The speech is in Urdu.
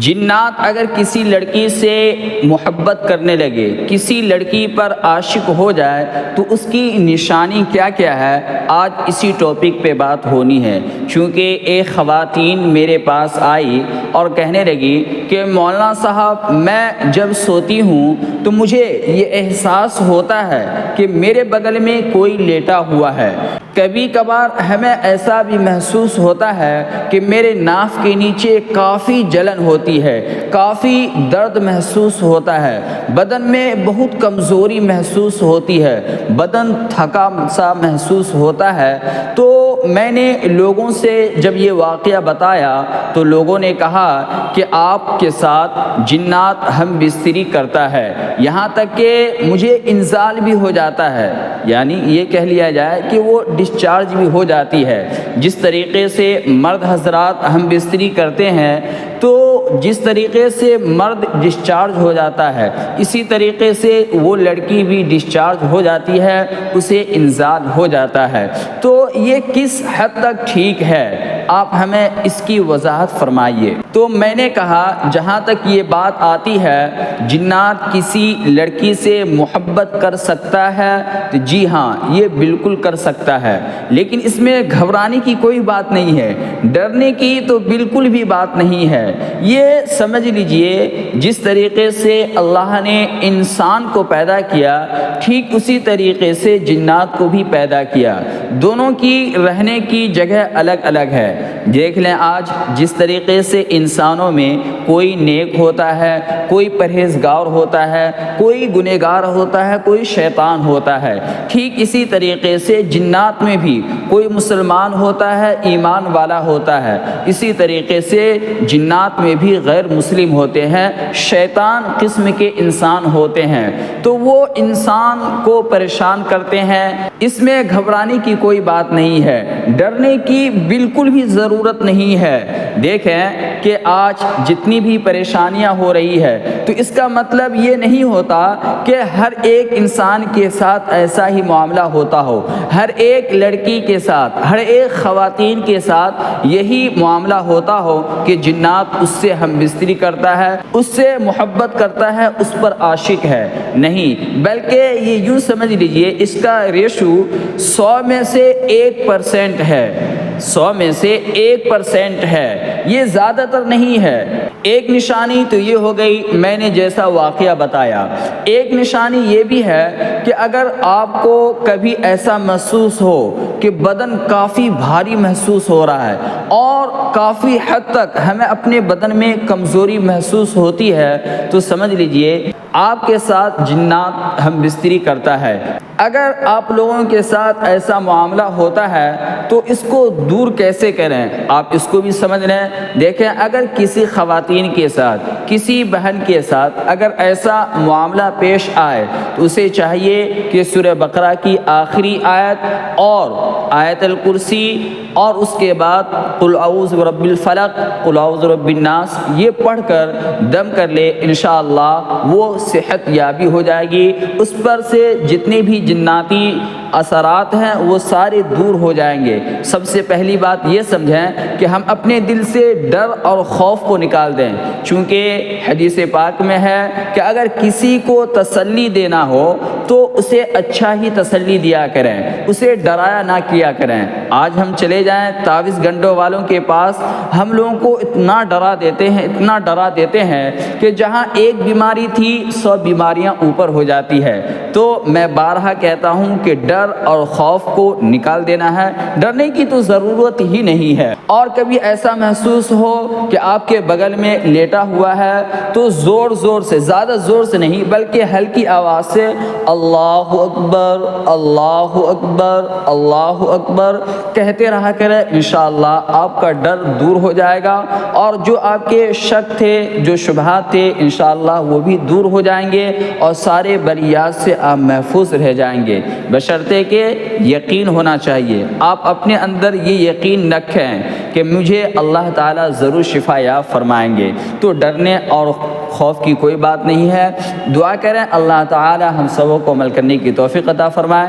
جنات اگر کسی لڑکی سے محبت کرنے لگے، کسی لڑکی پر عاشق ہو جائے تو اس کی نشانی کیا کیا ہے، آج اسی ٹاپک پہ بات ہونی ہے۔ چونکہ ایک خواتین میرے پاس آئی اور کہنے لگی کہ مولانا صاحب میں جب سوتی ہوں تو مجھے یہ احساس ہوتا ہے کہ میرے بغل میں کوئی لیٹا ہوا ہے۔ کبھی کبھار ہمیں ایسا بھی محسوس ہوتا ہے کہ میرے ناف کے نیچے کافی جلن ہوتی ہے، کافی درد محسوس ہوتا ہے، بدن میں بہت کمزوری محسوس ہوتی ہے، بدن تھکا سا محسوس ہوتا ہے۔ تو میں نے لوگوں سے جب یہ واقعہ بتایا تو لوگوں نے کہا کہ آپ کے ساتھ جنات ہم بستری کرتا ہے، یہاں تک کہ مجھے انزال بھی ہو جاتا ہے، یعنی یہ کہہ لیا جائے کہ وہ ڈسچارج بھی ہو جاتی ہے۔ جس طریقے سے مرد حضرات ہم بستری کرتے ہیں تو جس طریقے سے مرد ڈسچارج ہو جاتا ہے، اسی طریقے سے وہ لڑکی بھی ڈسچارج ہو جاتی ہے، اسے انزال ہو جاتا ہے۔ تو یہ کس حد تک ٹھیک ہے، آپ ہمیں اس کی وضاحت فرمائیے۔ تو میں نے کہا جہاں تک یہ بات آتی ہے جنات کسی لڑکی سے محبت کر سکتا ہے تو جی ہاں یہ بالکل کر سکتا ہے، لیکن اس میں گھبرانے کی کوئی بات نہیں ہے، ڈرنے کی تو بالکل بھی بات نہیں ہے۔ یہ سمجھ لیجئے جس طریقے سے اللہ نے انسان کو پیدا کیا ٹھیک اسی طریقے سے جنات کو بھی پیدا کیا، دونوں کی رہنے کی جگہ الگ الگ ہے۔ دیکھ لیں آج جس طریقے سے انسانوں میں کوئی نیک ہوتا ہے، کوئی پرہیزگار ہوتا ہے، کوئی گنہگار ہوتا ہے، کوئی شیطان ہوتا ہے، ٹھیک اسی طریقے سے جنات میں بھی کوئی مسلمان ہوتا ہے، ایمان والا ہوتا ہے، اسی طریقے سے جنات میں بھی غیر مسلم ہوتے ہیں، شیطان قسم کے انسان ہوتے ہیں۔ تو وہ انسان کو پریشان کرتے ہیں، اس میں گھبرانے کی کوئی بات نہیں ہے، ڈرنے کی بالکل بھی ضرورت نہیں ہے۔ دیکھیں کہ آج جتنی بھی پریشانیاں ہو رہی ہے تو اس کا مطلب یہ نہیں ہوتا کہ ہر ایک انسان کے ساتھ ایسا ہی معاملہ ہوتا ہو، ہر ایک لڑکی کے ساتھ، ہر ایک خواتین کے ساتھ یہی معاملہ ہوتا ہو کہ جنات اس سے ہم بستری کرتا ہے، اس سے محبت کرتا ہے، اس پر عاشق ہے، نہیں، بلکہ یہ یوں سمجھ لیجئے اس کا ریشو 100 میں سے 1% ہے، 100 میں سے 1% ہے، یہ زیادہ تر نہیں ہے۔ ایک نشانی تو یہ ہو گئی میں نے جیسا واقعہ بتایا، ایک نشانی یہ بھی ہے کہ اگر آپ کو کبھی ایسا محسوس ہو کہ بدن کافی بھاری محسوس ہو رہا ہے اور کافی حد تک ہمیں اپنے بدن میں کمزوری محسوس ہوتی ہے تو سمجھ لیجئے آپ کے ساتھ جنات ہم بستری کرتا ہے۔ اگر آپ لوگوں کے ساتھ ایسا معاملہ ہوتا ہے تو اس کو دور کیسے کریں، آپ اس کو بھی سمجھ لیں۔ دیکھیں اگر کسی خواتین کے ساتھ، کسی بہن کے ساتھ اگر ایسا معاملہ پیش آئے تو اسے چاہیے کہ سورہ بقرہ کی آخری آیت اور آیت الکرسی اور اس کے بعد قل اعوذ برب الفلق، قل اعوذ برب الناس یہ پڑھ کر دم کر لے، انشاءاللہ وہ صحت یابی ہو جائے گی، اس پر سے جتنے بھی جناتی اثرات ہیں وہ سارے دور ہو جائیں گے۔ سب سے پہلی بات یہ سمجھیں کہ ہم اپنے دل سے ڈر اور خوف کو نکال دیں، چونکہ حدیث پاک میں ہے کہ اگر کسی کو تسلی دینا ہو تو اسے اچھا ہی تسلی دیا کریں، اسے ڈرایا نہ کیا کریں۔ آج ہم چلے جائیں تعویذ گنڈوں والوں کے پاس، ہم لوگوں کو اتنا ڈرا دیتے ہیں، اتنا ڈرا دیتے ہیں کہ جہاں ایک بیماری تھی 100 بیماریاں اوپر ہو جاتی ہے۔ تو میں بارہا کہتا ہوں کہ ڈر اور خوف کو نکال دینا ہے، ڈرنے کی تو ضرورت ہی نہیں ہے۔ اور کبھی ایسا محسوس ہو کہ آپ کے بغل میں لیٹا ہوا ہے تو زور زور سے، زیادہ زور سے نہیں بلکہ ہلکی آواز سے اللہ اکبر اللہ اکبر اللہ اکبر کہتے رہا کریں، انشاءاللہ آپ کا ڈر دور ہو جائے گا اور جو آپ کے شک تھے، جو شبہات تھے، انشاءاللہ وہ بھی دور ہو جائیں گے اور سارے بلیات سے آپ محفوظ رہ جائیں گے، بشرطے کہ یقین ہونا چاہیے۔ آپ اپنے اندر یہ یقین رکھیں کہ مجھے اللہ تعالیٰ ضرور شفا یاب فرمائیں گے، تو ڈرنے اور خوف کی کوئی بات نہیں ہے۔ دعا کریں اللہ تعالیٰ ہم سبوں کو عمل کرنے کی توفیق عطا فرمائے۔